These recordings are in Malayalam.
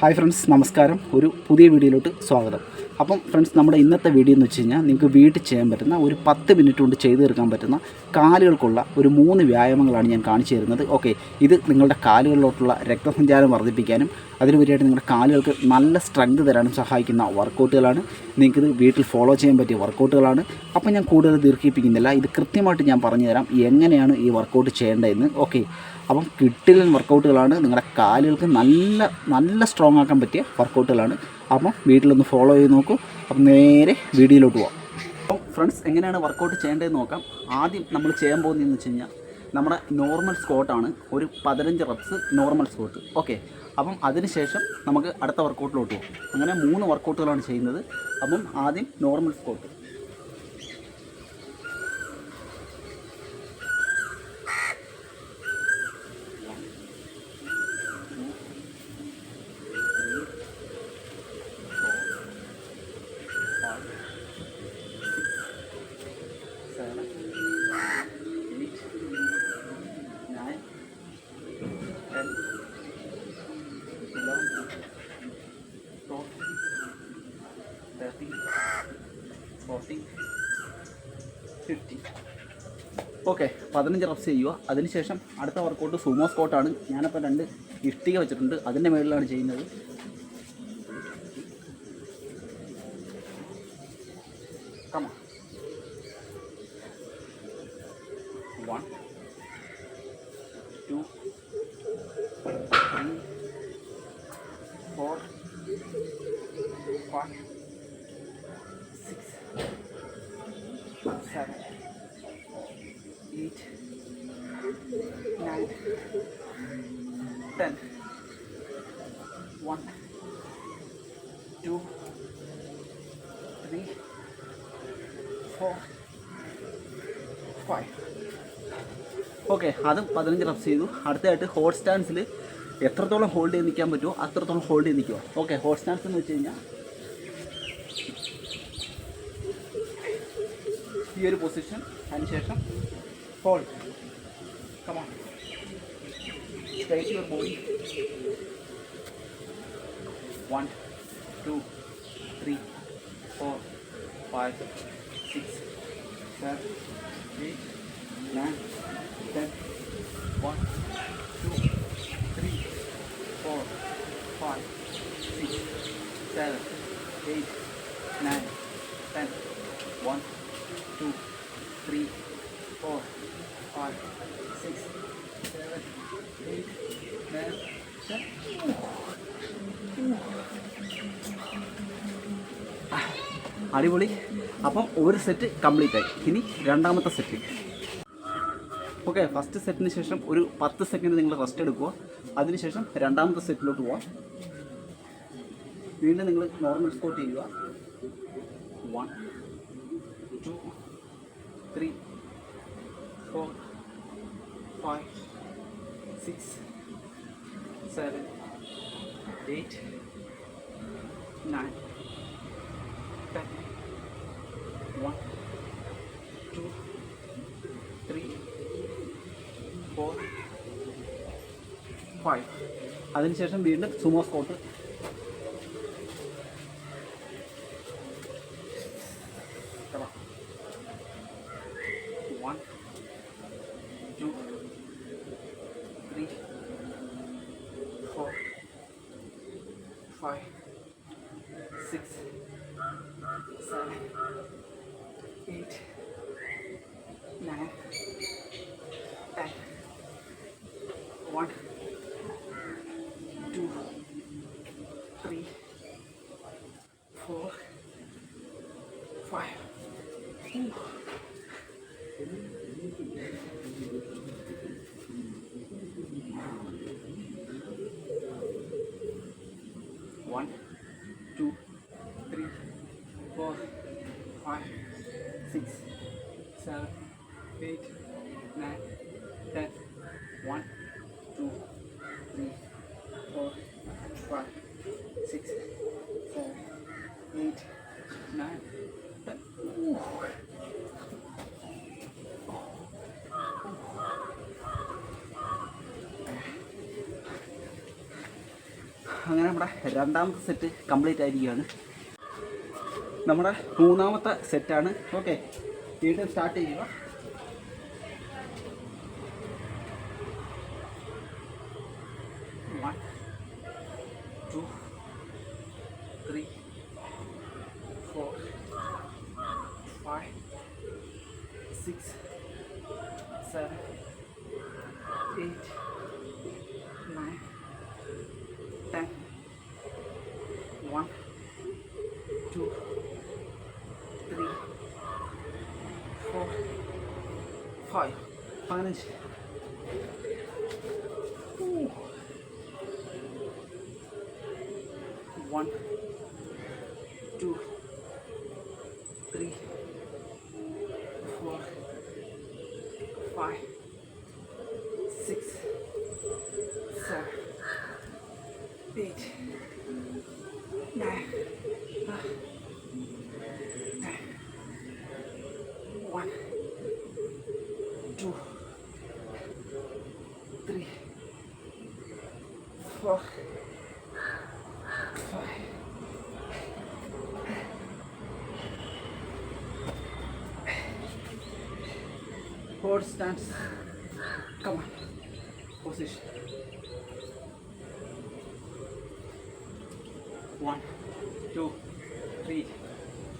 ഹായ് ഫ്രണ്ട്സ്, നമസ്കാരം. ഒരു പുതിയ വീഡിയോയിലോട്ട് സ്വാഗതം. അപ്പം ഫ്രണ്ട്സ്, നമ്മുടെ ഇന്നത്തെ വീഡിയോ എന്ന് വെച്ച് കഴിഞ്ഞാൽ നിങ്ങൾക്ക് വീട്ടിൽ ചെയ്യാൻ പറ്റുന്ന ഒരു 10 മിനിറ്റ് കൊണ്ട് ചെയ്തു തീർക്കാൻ പറ്റുന്ന കാലുകൾക്കുള്ള ഒരു 3 വ്യായാമങ്ങളാണ് ഞാൻ കാണിച്ചു തരുന്നത്. ഓക്കെ, ഇത് നിങ്ങളുടെ കാലുകളിലോട്ടുള്ള രക്തസഞ്ചാരം വർദ്ധിപ്പിക്കാനും അതിനുപരിയായിട്ട് നിങ്ങളുടെ കാലുകൾക്ക് നല്ല സ്ട്രെങ്ത് തരാനും സഹായിക്കുന്ന വർക്കൗട്ടുകളാണ്. നിങ്ങൾക്കിത് വീട്ടിൽ ഫോളോ ചെയ്യാൻ പറ്റിയ വർക്കൗട്ടുകളാണ്. അപ്പം ഞാൻ കൂടുതൽ ദീർഘിപ്പിക്കുന്നില്ല. ഇത് കൃത്യമായിട്ട് ഞാൻ പറഞ്ഞുതരാം എങ്ങനെയാണ് ഈ വർക്കൗട്ട് ചെയ്യേണ്ടതെന്ന്. ഓക്കെ, അപ്പം കിട്ടിലൻ വർക്കൗട്ടുകളാണ്. നിങ്ങളുടെ കാലുകൾക്ക് നല്ല സ്ട്രോങ് ആക്കാൻ പറ്റിയ വർക്കൗട്ടുകളാണ്. അപ്പം വീട്ടിലൊന്ന് ഫോളോ ചെയ്ത് നോക്കൂ. അപ്പം നേരെ വീഡിയോയിലോട്ട് പോകാം. അപ്പം ഫ്രണ്ട്സ്, എങ്ങനെയാണ് വർക്കൗട്ട് ചെയ്യേണ്ടതെന്ന് നോക്കാം. ആദ്യം നമ്മൾ ചെയ്യാൻ പോകുന്നതെന്ന് വെച്ച് കഴിഞ്ഞാൽ നമ്മുടെ നോർമൽ സ്ക്വാട്ടാണ്. ഒരു 15 റെപ്സ് നോർമൽ സ്ക്വാട്ട്. ഓക്കെ, അപ്പം അതിനുശേഷം നമുക്ക് അടുത്ത വർക്കൗട്ടിലോട്ട് പോകും. അങ്ങനെ 3 വർക്കൗട്ടുകളാണ് ചെയ്യുന്നത്. അപ്പം ആദ്യം നോർമൽ സ്ക്വാട്ട്. ഓക്കെ, 15 റെപ്സ് ചെയ്യുക. അതിനുശേഷം അടുത്ത വർക്കൗട്ട് സുമോ സ്ക്വാട്ടാണ്. ഞാനപ്പോൾ 2 ഇഷ്ടിക വെച്ചിട്ടുണ്ട്, അതിൻ്റെ മുകളിലാണ് ചെയ്യുന്നത്. Come on. 1 2 3 4 5 6 7 8 9 10 1 2 3 4 5. ഓക്കെ, അതും 15 റെപ്സ് ചെയ്തു. അടുത്തതായിട്ട് ഹോട്ട് സ്റ്റാൻസിൽ എത്രത്തോളം ഹോൾഡ് ചെയ്ത് നിൽക്കാൻ പറ്റുമോ അത്രത്തോളം ഹോൾഡ് ചെയ്ത് നിൽക്കുക. ഓക്കെ, ഹോട്ട് സ്റ്റാൻസ് എന്ന് വെച്ച് കഴിഞ്ഞാൽ ഈ ഒരു പൊസിഷൻ, അതിനുശേഷം hold. Come on, straight your body. 1 2 3 4 5 6 7 8 9 10 1 2 3 4 5 6 7 8 9 10 1 2 3 4 5 6 7 8 9 10. അടിപൊളി. അപ്പം ഒരു സെറ്റ് കംപ്ലീറ്റ് ആയി. ഇനി രണ്ടാമത്തെ സെറ്റ്. ഓക്കെ, ഫസ്റ്റ് സെറ്റിന് ശേഷം ഒരു 10 സെക്കൻഡ് നിങ്ങൾ റെസ്റ്റ് എടുക്കുക. അതിനുശേഷം രണ്ടാമത്തെ സെറ്റിലോട്ട് പോവാം. വീണ്ടും നിങ്ങൾ നോർമൽ സ്ക്വാട്ട് ചെയ്യുക. 1 2 3 4 5 6 7 8 9 10 1 2 3 4 5. അതിനുശേഷം വീണ്ടും സുമോ സ്ക്വാട്ട്. അങ്ങനെ നമ്മുടെ രണ്ടാമത്തെ സെറ്റ് കംപ്ലീറ്റ് ആയിരിക്കുകയാണ്. നമ്മുടെ മൂന്നാമത്തെ സെറ്റാണ്. ഓക്കെ, വീണ്ടും സ്റ്റാർട്ട് ചെയ്യുക. One, 2, 3, 4, 5, 6, 7, 8, 9, 10. 1, 2, 3, 4, 5. 15. One, 2, 3, 4, 5, 6, 7, 8, 9, 10. 1, 2, 3, 4, 5. Hold stance. Come on. Position. 1, 2, 3,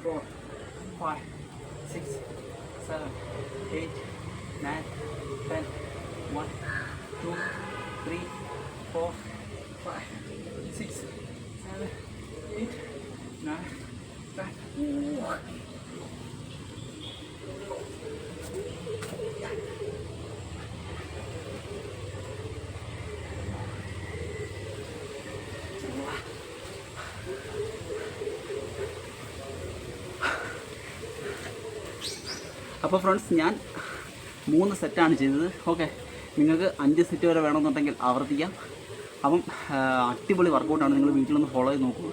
4, 5, 6, 7, 8, 9, 10. 1, 2, 3, 4, 5, 6, 7, 8, 9, 10. അപ്പോൾ ഫ്രണ്ട്സ്, ഞാൻ 3 സെറ്റാണ് ചെയ്തത്. ഓക്കെ, നിങ്ങൾക്ക് 5 സെറ്റ് വരെ വേണമെന്നുണ്ടെങ്കിൽ ആവർത്തിക്കാം. അപ്പം അടിപൊളി വർക്കൗട്ടാണ്. നിങ്ങൾ വീട്ടിലൊന്ന് ഫോളോ ചെയ്ത് നോക്കൂ.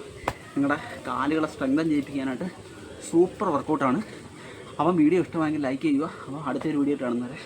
നിങ്ങളുടെ കാലുകളെ സ്ട്രെങ്തൻ ചെയ്യിപ്പിക്കാനായിട്ട് സൂപ്പർ വർക്കൗട്ടാണ്. അപ്പം വീഡിയോ ഇഷ്ടമായെങ്കിൽ ലൈക്ക് ചെയ്യുക. അപ്പോൾ അടുത്തൊരു വീഡിയോ കാണുന്നവരെ